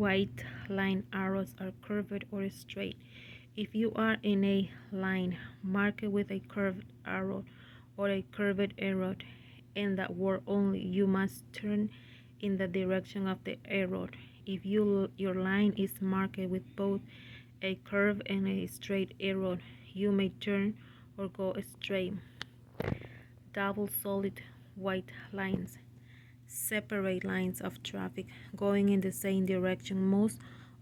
White line arrows are curved or straight. If you are in a line marked with a curved arrow or a curved arrow and that word only, you must turn in the direction of the arrow. If your line is marked with both a curve and a straight arrow, you may turn or go straight. Double solid white lines separate lines of traffic going in the same direction. Most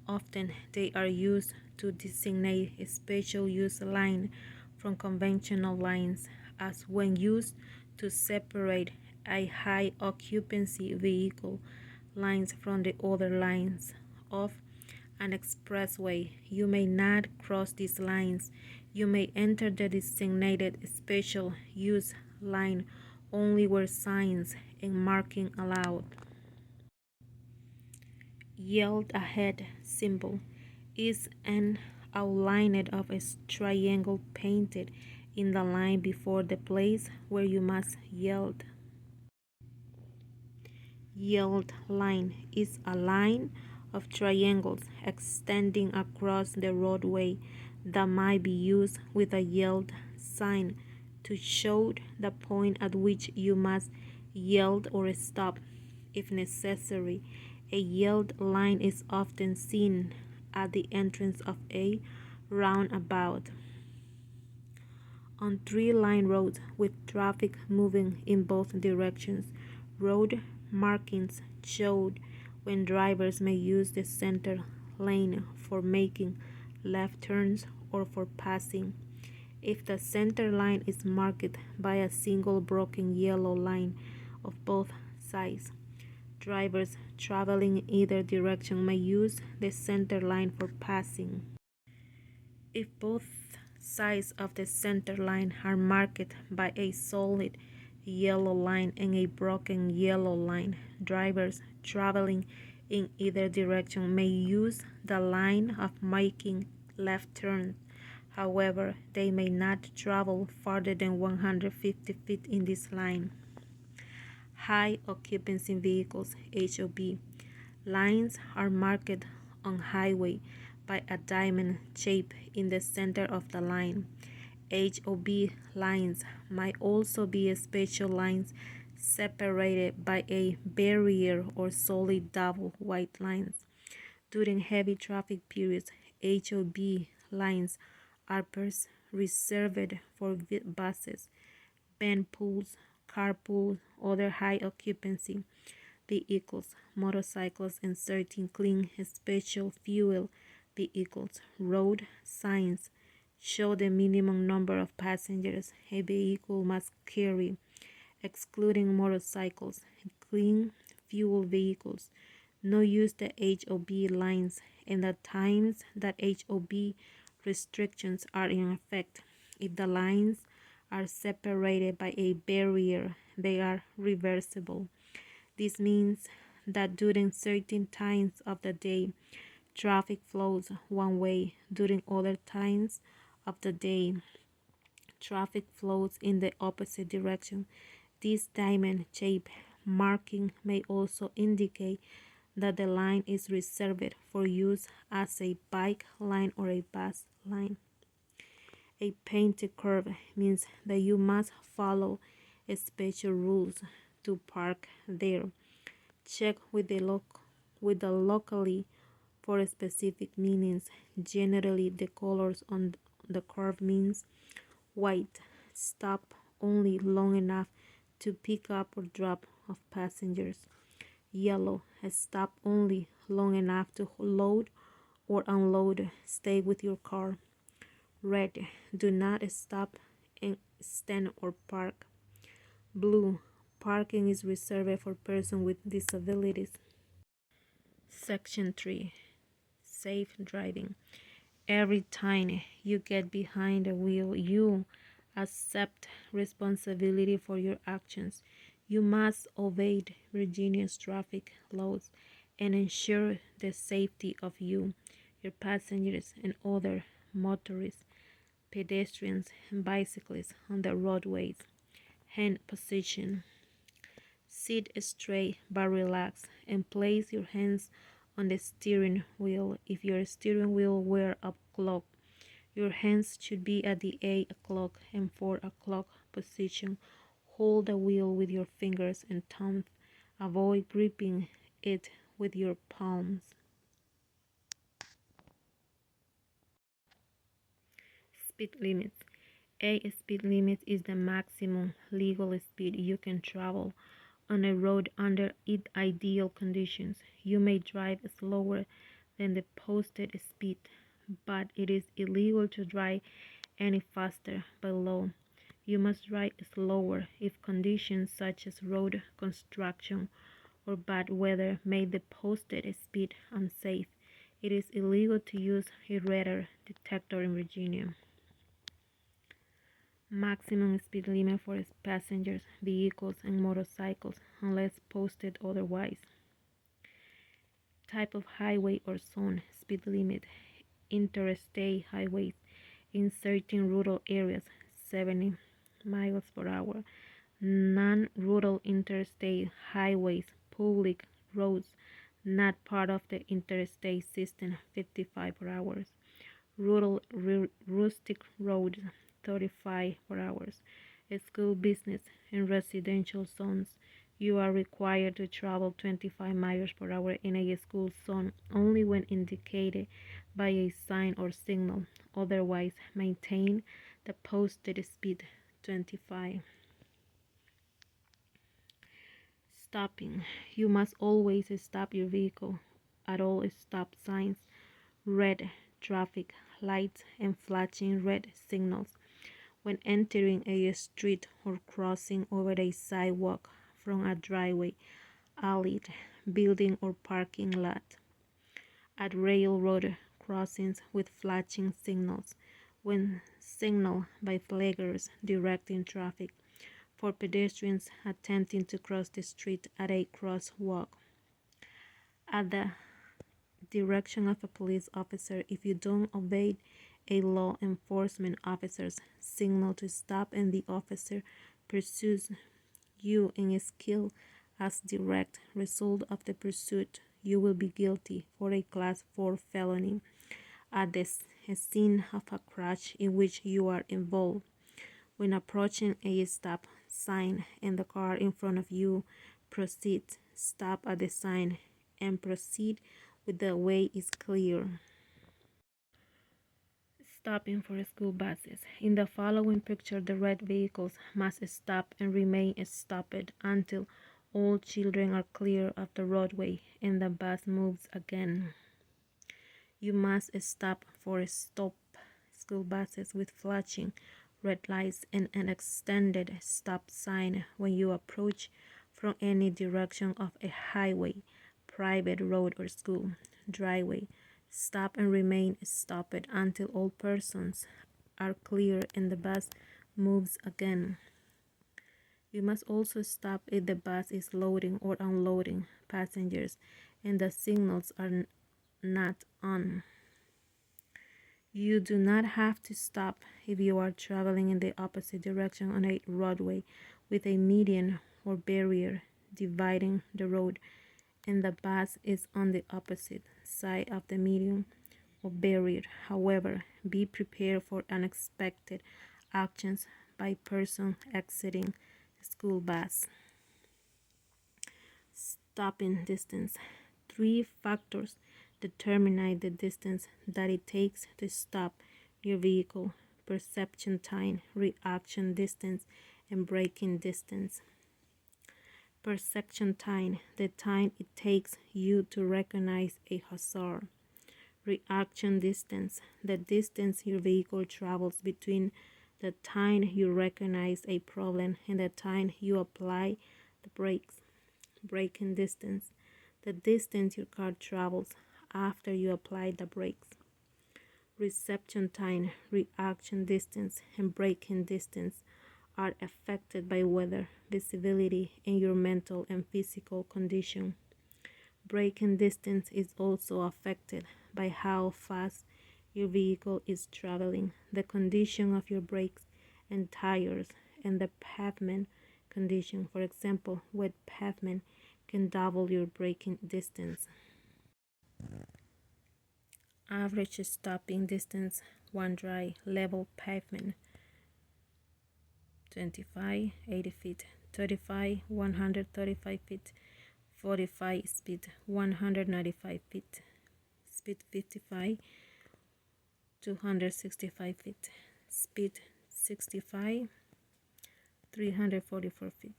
often they are used to designate a special use line from conventional lines, as when used to separate a high occupancy vehicle lines from the other lines of an expressway. You may not cross these lines. You may enter the designated special use line only where signs and marking allowed. Yelled ahead symbol is an outline of a triangle painted in the line before the place where you must yield. Yield line is a line of triangles extending across the roadway that might be used with a yield sign to show the point at which you must yield or stop if necessary. A yield line is often seen at the entrance of a roundabout. On three-line roads with traffic moving in both directions, road markings show when drivers may use the center lane for making left turns or for passing. If the center line is marked by a single broken yellow line of both sides, drivers traveling in either direction may use the center line for passing. If both sides of the center line are marked by a solid yellow line and a broken yellow line, drivers traveling in either direction may use the line of making left turns. However, they may not travel farther than 150 feet in this line. High occupancy vehicles (HOV) lines are marked on highway by a diamond shape in the center of the line. HOV lines might also be special lines separated by a barrier or solid double white lines. During heavy traffic periods, HOV lines are reserved for buses, van pools, carpools, other high occupancy vehicles, motorcycles, and certain clean special fuel vehicles. Road signs show the minimum number of passengers a vehicle must carry, excluding motorcycles and clean fuel vehicles. No use the HOV lines and the times that HOV restrictions are in effect. If the lines are separated by a barrier, they are reversible. This means that during certain times of the day, traffic flows one way. During other times of the day, traffic flows in the opposite direction. This diamond-shaped marking may also indicate that the line is reserved for use as a bike line or a bus line. A painted curve means that you must follow special rules to park there. Check with the locally for specific meanings. Generally, the colors on the curve means white, stop only long enough to pick up or drop off passengers. Yellow, stop only long enough to load or unload, stay with your car. Red, do not stop and stand or park. Blue, parking is reserved for persons with disabilities. Section 3. Safe driving. Every time you get behind the wheel, you accept responsibility for your actions. You must obey Virginia's traffic laws and ensure the safety of you, your passengers, and other motorists, pedestrians, and bicyclists on the roadways. Hand position. Sit straight but relax and place your hands on the steering wheel. If your steering wheel were a clock, your hands should be at the 8 o'clock and 4 o'clock position. Hold the wheel with your fingers and thumbs. Avoid gripping it with your palms. Speed limits. A speed limit is the maximum legal speed you can travel on a road under ideal conditions. You may drive slower than the posted speed, but it is illegal to drive any faster by law. You must drive slower if conditions such as road construction or bad weather make the posted speed unsafe. It is illegal to use a radar detector in Virginia. Maximum speed limit for passengers, vehicles, and motorcycles, unless posted otherwise. Type of highway or zone. Speed limit. Interstate highways in certain rural areas, 70 miles per hour. Non-rural interstate highways, public roads not part of the interstate system, 55 per hour. Rural rustic roads, 35 per hour. School, business, and residential zones. You are required to travel 25 miles per hour in a school zone only when indicated by a sign or signal. Otherwise, maintain the posted speed, 25. Stopping. You must always stop your vehicle at all stop signs, red traffic lights, and flashing red signals when entering a street or crossing over a sidewalk from a driveway, alley, building, or parking lot. At railroad crossings with flashing signals when signaled by flaggers directing traffic. For pedestrians attempting to cross the street at a crosswalk. At the direction of a police officer if you don't obey a law enforcement officer's signal to stop and the officer pursues you in a skill as direct result of the pursuit, you will be guilty for a class 4 felony at the scene of a crash in which you are involved. When approaching a stop sign and the car in front of you proceeds, stop at the sign and proceed with the way is clear. Stopping for school buses. In the following picture, the red vehicles must stop and remain stopped until all children are clear of the roadway and the bus moves again. You must stop for stop school buses with flashing red lights and an extended stop sign when you approach from any direction of a highway, private road, or school driveway. Stop and remain stopped until all persons are clear and the bus moves again. You must also stop if the bus is loading or unloading passengers and the signals are not on. You do not have to stop if you are traveling in the opposite direction on a roadway with a median or barrier dividing the road and the bus is on the opposite side of the median or barrier. However, be prepared for unexpected actions by person exiting the school bus. Stopping distance. 3 factors determine the distance that it takes to stop your vehicle: perception time, reaction distance, and braking distance. Perception time, the time it takes you to recognize a hazard. Reaction distance, the distance your vehicle travels between the time you recognize a problem and the time you apply the brakes. Braking distance, the distance your car travels after you apply the brakes. Reception time, reaction distance, and braking distance are affected by weather, visibility, and your mental and physical condition. Braking distance is also affected by how fast your vehicle is traveling, the condition of your brakes and tires, and the pavement condition. For example, wet pavement can double your braking distance. Average stopping distance, one dry, level pavement, 25, 80 feet, 35, 135 feet, 45 speed, 195 feet, speed 55, 265 feet, speed 65, 344 feet.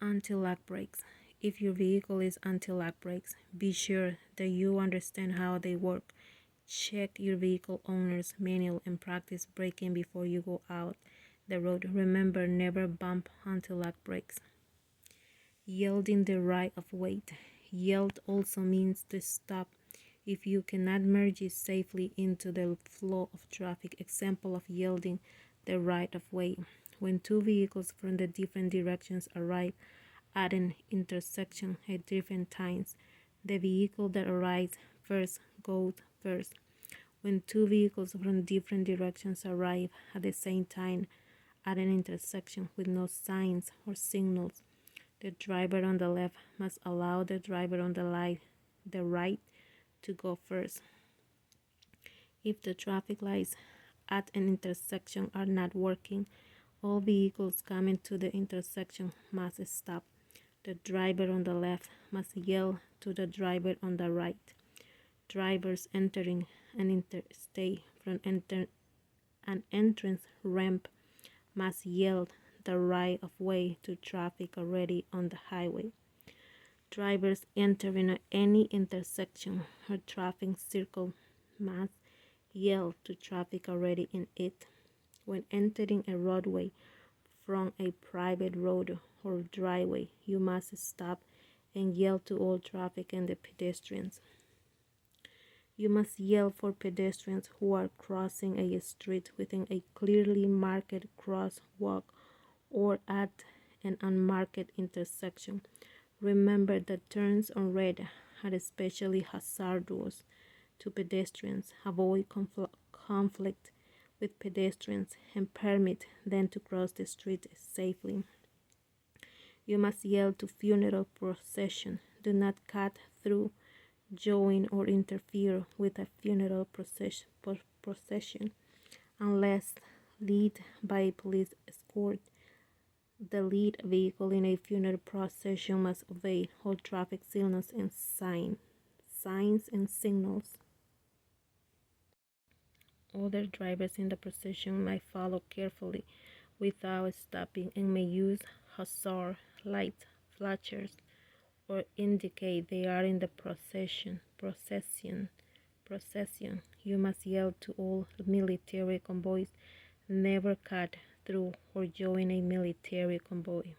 Anti-lock brakes. If your vehicle is anti-lock brakes, be sure that you understand how they work. Check your vehicle owner's manual and practice braking before you go out the road. Remember, never bump anti-lock brakes. Yielding the right of way. Yield also means to stop if you cannot merge safely into the flow of traffic. Example of yielding the right of way. When two vehicles from the different directions arrive at an intersection at different times, the vehicle that arrives first goes first. When two vehicles from different directions arrive at the same time at an intersection with no signs or signals, the driver on the left must allow the driver on the right to go first. If the traffic lights at an intersection are not working, all vehicles coming to the intersection must stop. The driver on the left must yell to the driver on the right. Drivers entering an interstate from an entrance ramp must yell the right of way to traffic already on the highway. Drivers entering any intersection or traffic circle must yell to traffic already in it. When entering a roadway from a private road or driveway, you must stop and yell to all traffic and the pedestrians. You must yell for pedestrians who are crossing a street within a clearly marked crosswalk or at an unmarked intersection. Remember that turns on red are especially hazardous to pedestrians. Avoid conflict with pedestrians and permit them to cross the street safely. You must yell to funeral procession. Do not cut through, join, or interfere with a funeral procession unless led by a police escort. The lead vehicle in a funeral procession must obey all traffic signals and signs and signals. Other drivers in the procession might follow carefully without stopping and may use hazard light flashers or indicate they are in the procession. You must yell to all military convoys, never cut through or join a military convoy.